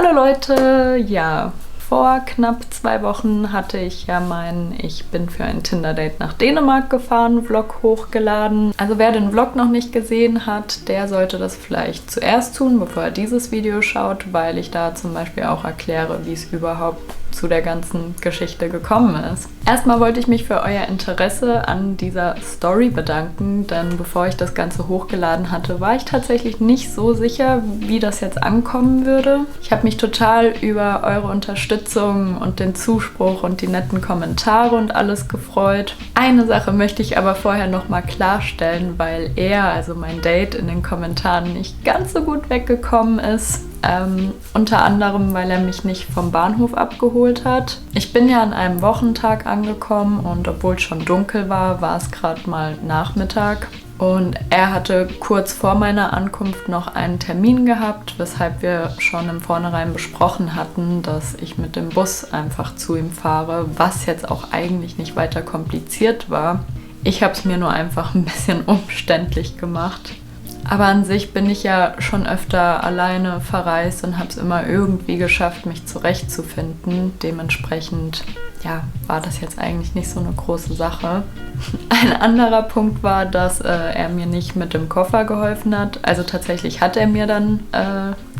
Hallo Leute, ja, vor knapp 2 Wochen hatte ich ja meinen Ich bin für ein Tinder-Date nach Dänemark gefahren Vlog hochgeladen. Also wer den Vlog noch nicht gesehen hat, der sollte das vielleicht zuerst tun, bevor er dieses Video schaut, weil ich da zum Beispiel auch erkläre, wie es überhaupt zu der ganzen Geschichte gekommen ist. Erstmal wollte ich mich für euer Interesse an dieser Story bedanken, denn bevor ich das Ganze hochgeladen hatte, war ich tatsächlich nicht so sicher, wie das jetzt ankommen würde. Ich habe mich total über eure Unterstützung und den Zuspruch und die netten Kommentare und alles gefreut. Eine Sache möchte ich aber vorher nochmal klarstellen, weil also mein Date, in den Kommentaren nicht ganz so gut weggekommen ist. Unter anderem, weil er mich nicht vom Bahnhof abgeholt hat. Ich bin ja an einem Wochentag angekommen und obwohl es schon dunkel war, war es gerade mal Nachmittag. Und er hatte kurz vor meiner Ankunft noch einen Termin gehabt, weshalb wir schon im Vornherein besprochen hatten, dass ich mit dem Bus einfach zu ihm fahre, was jetzt auch eigentlich nicht weiter kompliziert war. Ich habe es mir nur einfach ein bisschen umständlich gemacht. Aber an sich bin ich ja schon öfter alleine verreist und habe es immer irgendwie geschafft, mich zurechtzufinden. Dementsprechend, ja, war das jetzt eigentlich nicht so eine große Sache. Ein anderer Punkt war, dass er mir nicht mit dem Koffer geholfen hat. Also tatsächlich hat er mir dann,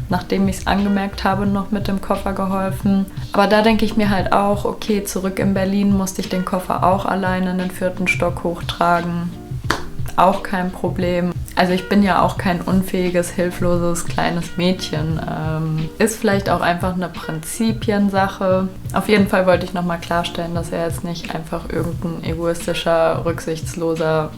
nachdem ich es angemerkt habe, noch mit dem Koffer geholfen. Aber da denke ich mir halt auch, okay, zurück in Berlin musste ich den Koffer auch alleine in den 4. Stock hochtragen. Auch kein Problem. Also ich bin ja auch kein unfähiges, hilfloses, kleines Mädchen. Ist vielleicht auch einfach eine Prinzipiensache. Auf jeden Fall wollte ich nochmal klarstellen, dass er jetzt nicht einfach irgendein egoistischer, rücksichtsloser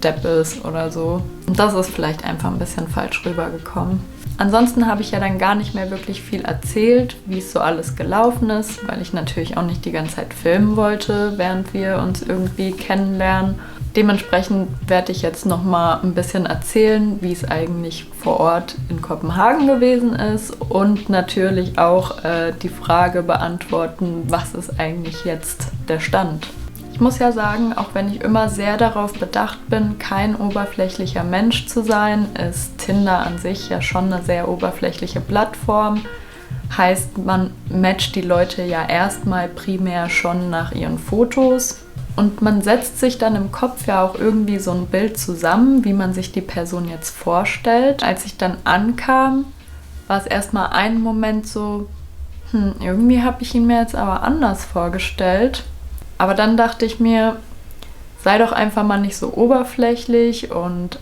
Depp ist oder so. Und das ist vielleicht einfach ein bisschen falsch rübergekommen. Ansonsten habe ich ja dann gar nicht mehr wirklich viel erzählt, wie es so alles gelaufen ist, weil ich natürlich auch nicht die ganze Zeit filmen wollte, während wir uns irgendwie kennenlernen. Dementsprechend werde ich jetzt nochmal ein bisschen erzählen, wie es eigentlich vor Ort in Kopenhagen gewesen ist und natürlich auch die Frage beantworten, was ist eigentlich jetzt der Stand. Ich muss ja sagen, auch wenn ich immer sehr darauf bedacht bin, kein oberflächlicher Mensch zu sein, ist Tinder an sich ja schon eine sehr oberflächliche Plattform. Heißt, man matcht die Leute ja erstmal primär schon nach ihren Fotos. Und man setzt sich dann im Kopf ja auch irgendwie so ein Bild zusammen, wie man sich die Person jetzt vorstellt. Als ich dann ankam, war es erstmal einen Moment so, irgendwie habe ich ihn mir jetzt aber anders vorgestellt. Aber dann dachte ich mir, sei doch einfach mal nicht so oberflächlich und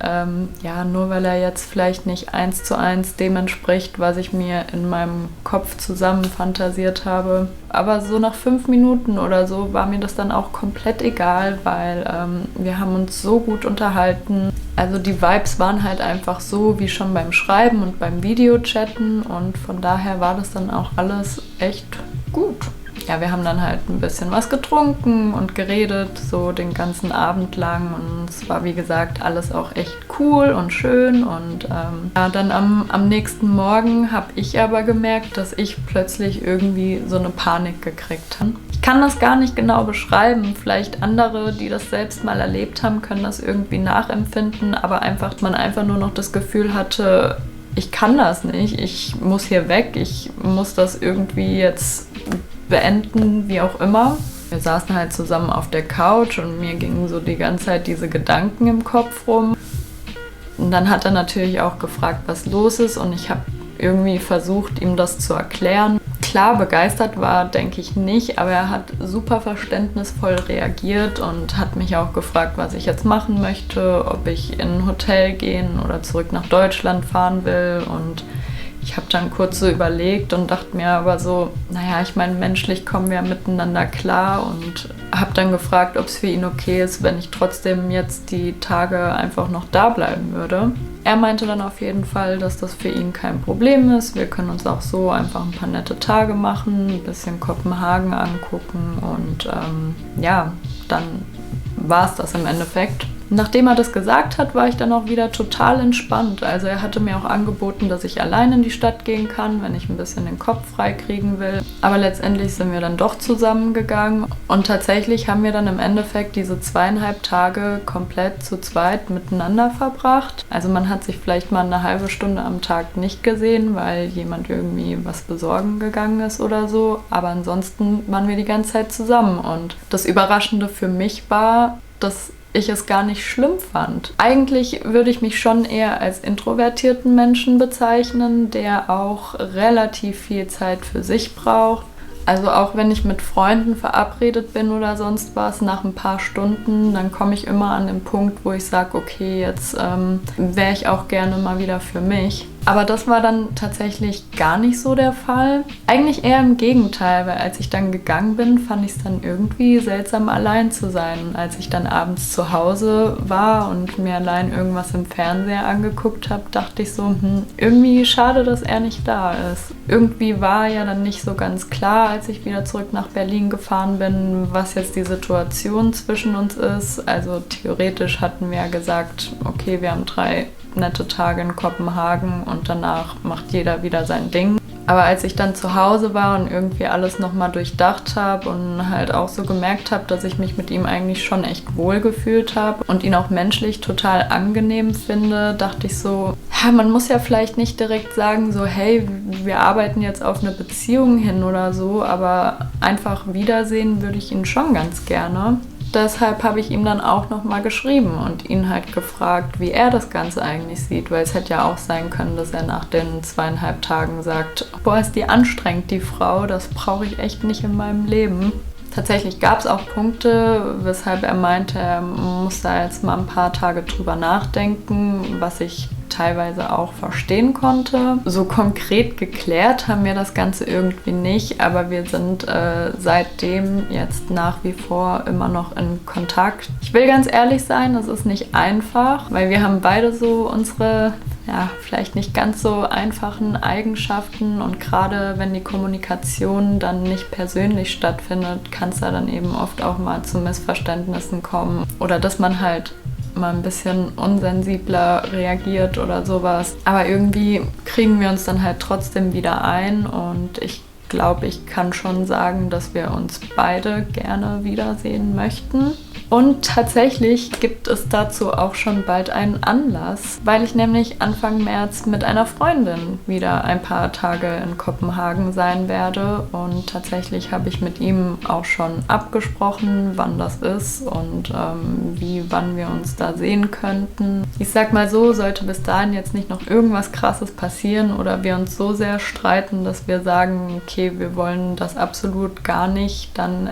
ja, nur weil er jetzt vielleicht nicht 1:1 dem entspricht, was ich mir in meinem Kopf zusammen fantasiert habe. Aber so nach 5 Minuten oder so war mir das dann auch komplett egal, weil wir haben uns so gut unterhalten. Also die Vibes waren halt einfach so wie schon beim Schreiben und beim Videochatten und von daher war das dann auch alles echt gut. Ja, wir haben dann halt ein bisschen was getrunken und geredet, so den ganzen Abend lang und es war wie gesagt alles auch echt cool und schön und ja, dann am nächsten Morgen habe ich aber gemerkt, dass ich plötzlich irgendwie so eine Panik gekriegt habe. Ich kann das gar nicht genau beschreiben, vielleicht andere, die das selbst mal erlebt haben, können das irgendwie nachempfinden, aber man einfach nur noch das Gefühl hatte, ich kann das nicht, ich muss hier weg, ich muss das irgendwie jetzt beenden, wie auch immer. Wir saßen halt zusammen auf der Couch und mir gingen so die ganze Zeit diese Gedanken im Kopf rum. Und dann hat er natürlich auch gefragt, was los ist und ich habe irgendwie versucht, ihm das zu erklären. Klar, begeistert war, denke ich nicht, aber er hat super verständnisvoll reagiert und hat mich auch gefragt, was ich jetzt machen möchte, ob ich in ein Hotel gehen oder zurück nach Deutschland fahren will und ich habe dann kurz so überlegt und dachte mir aber so, naja, ich meine, menschlich kommen wir miteinander klar und habe dann gefragt, ob es für ihn okay ist, wenn ich trotzdem jetzt die Tage einfach noch da bleiben würde. Er meinte dann auf jeden Fall, dass das für ihn kein Problem ist. Wir können uns auch so einfach ein paar nette Tage machen, ein bisschen Kopenhagen angucken und ja, dann war es das im Endeffekt. Nachdem er das gesagt hat, war ich dann auch wieder total entspannt. Also er hatte mir auch angeboten, dass ich allein in die Stadt gehen kann, wenn ich ein bisschen den Kopf frei kriegen will. Aber letztendlich sind wir dann doch zusammengegangen und tatsächlich haben wir dann im Endeffekt diese 2,5 Tage komplett zu zweit miteinander verbracht. Also man hat sich vielleicht mal eine halbe Stunde am Tag nicht gesehen, weil jemand irgendwie was besorgen gegangen ist oder so. Aber ansonsten waren wir die ganze Zeit zusammen und das Überraschende für mich war, dass ich es gar nicht schlimm fand. Eigentlich würde ich mich schon eher als introvertierten Menschen bezeichnen, der auch relativ viel Zeit für sich braucht. Also auch wenn ich mit Freunden verabredet bin oder sonst was, nach ein paar Stunden, dann komme ich immer an den Punkt, wo ich sage, okay, jetzt wäre ich auch gerne mal wieder für mich. Aber das war dann tatsächlich gar nicht so der Fall. Eigentlich eher im Gegenteil, weil als ich dann gegangen bin, fand ich es dann irgendwie seltsam, allein zu sein. Und als ich dann abends zu Hause war und mir allein irgendwas im Fernseher angeguckt habe, dachte ich so, irgendwie schade, dass er nicht da ist. Irgendwie war ja dann nicht so ganz klar, als ich wieder zurück nach Berlin gefahren bin, was jetzt die Situation zwischen uns ist. Also theoretisch hatten wir ja gesagt, okay, wir haben 3 nette Tage in Kopenhagen und danach macht jeder wieder sein Ding. Aber als ich dann zu Hause war und irgendwie alles nochmal durchdacht habe und halt auch so gemerkt habe, dass ich mich mit ihm eigentlich schon echt wohl gefühlt habe und ihn auch menschlich total angenehm finde, dachte ich so, ja, man muss ja vielleicht nicht direkt sagen so, hey, wir arbeiten jetzt auf eine Beziehung hin oder so, aber einfach wiedersehen würde ich ihn schon ganz gerne. Deshalb habe ich ihm dann auch nochmal geschrieben und ihn halt gefragt, wie er das Ganze eigentlich sieht, weil es hätte ja auch sein können, dass er nach den 2,5 Tagen sagt, boah, ist die anstrengend, die Frau, das brauche ich echt nicht in meinem Leben. Tatsächlich gab es auch Punkte, weshalb er meinte, er muss da jetzt mal ein paar Tage drüber nachdenken, was ich teilweise auch verstehen konnte. So konkret geklärt haben wir das Ganze irgendwie nicht, aber wir sind seitdem jetzt nach wie vor immer noch in Kontakt. Ich will ganz ehrlich sein, das ist nicht einfach, weil wir haben beide so unsere, ja, vielleicht nicht ganz so einfachen Eigenschaften und gerade wenn die Kommunikation dann nicht persönlich stattfindet, kann es da dann eben oft auch mal zu Missverständnissen kommen oder dass man halt mal ein bisschen unsensibler reagiert oder sowas. Aber irgendwie kriegen wir uns dann halt trotzdem wieder ein und ich glaube, ich kann schon sagen, dass wir uns beide gerne wiedersehen möchten. Und tatsächlich gibt es dazu auch schon bald einen Anlass, weil ich nämlich Anfang März mit einer Freundin wieder ein paar Tage in Kopenhagen sein werde. Und tatsächlich habe ich mit ihm auch schon abgesprochen, wann das ist und wann wir uns da sehen könnten. Ich sag mal so, sollte bis dahin jetzt nicht noch irgendwas Krasses passieren oder wir uns so sehr streiten, dass wir sagen, okay, wir wollen das absolut gar nicht, dann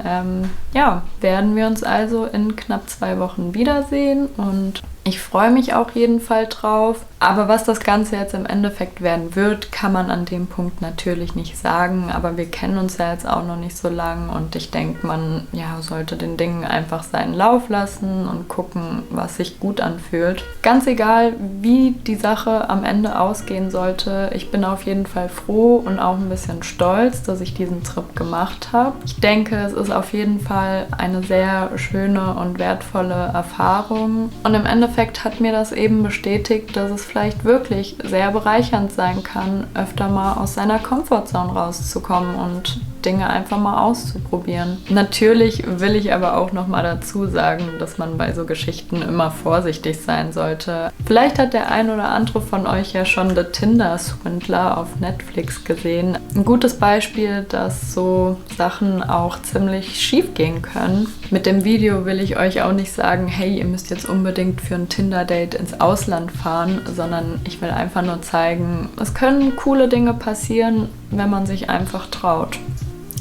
werden wir uns also in knapp 2 Wochen wiedersehen und ich freue mich auch jeden Fall drauf. Aber was das Ganze jetzt im Endeffekt werden wird, kann man an dem Punkt natürlich nicht sagen. Aber wir kennen uns ja jetzt auch noch nicht so lang und ich denke, man sollte den Dingen einfach seinen Lauf lassen und gucken, was sich gut anfühlt. Ganz egal, wie die Sache am Ende ausgehen sollte, ich bin auf jeden Fall froh und auch ein bisschen stolz, dass ich diesen Trip gemacht habe. Ich denke, es ist auf jeden Fall eine sehr schöne und wertvolle Erfahrung und im Endeffekt hat mir das eben bestätigt, dass es vielleicht wirklich sehr bereichernd sein kann, öfter mal aus seiner Komfortzone rauszukommen und Dinge einfach mal auszuprobieren. Natürlich will ich aber auch noch mal dazu sagen, dass man bei so Geschichten immer vorsichtig sein sollte. Vielleicht hat der ein oder andere von euch ja schon The Tinder Swindler auf Netflix gesehen. Ein gutes Beispiel, dass so Sachen auch ziemlich schief gehen können. Mit dem Video will ich euch auch nicht sagen, hey, ihr müsst jetzt unbedingt für ein Tinder-Date ins Ausland fahren, sondern ich will einfach nur zeigen, es können coole Dinge passieren, wenn man sich einfach traut.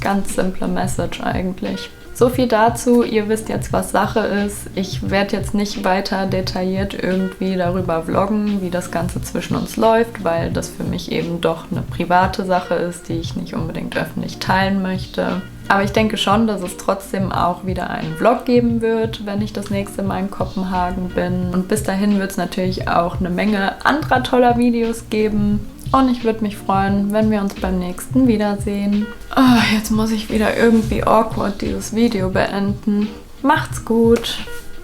Ganz simple Message eigentlich. So viel dazu, ihr wisst jetzt, was Sache ist. Ich werde jetzt nicht weiter detailliert irgendwie darüber vloggen, wie das Ganze zwischen uns läuft, weil das für mich eben doch eine private Sache ist, die ich nicht unbedingt öffentlich teilen möchte. Aber ich denke schon, dass es trotzdem auch wieder einen Vlog geben wird, wenn ich das nächste Mal in Kopenhagen bin. Und bis dahin wird es natürlich auch eine Menge anderer toller Videos geben. Und ich würde mich freuen, wenn wir uns beim nächsten wiedersehen. Oh, jetzt muss ich wieder irgendwie awkward dieses Video beenden. Macht's gut.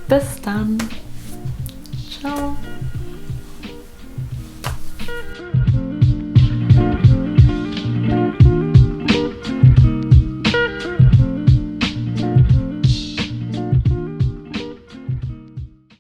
Bis dann. Ciao.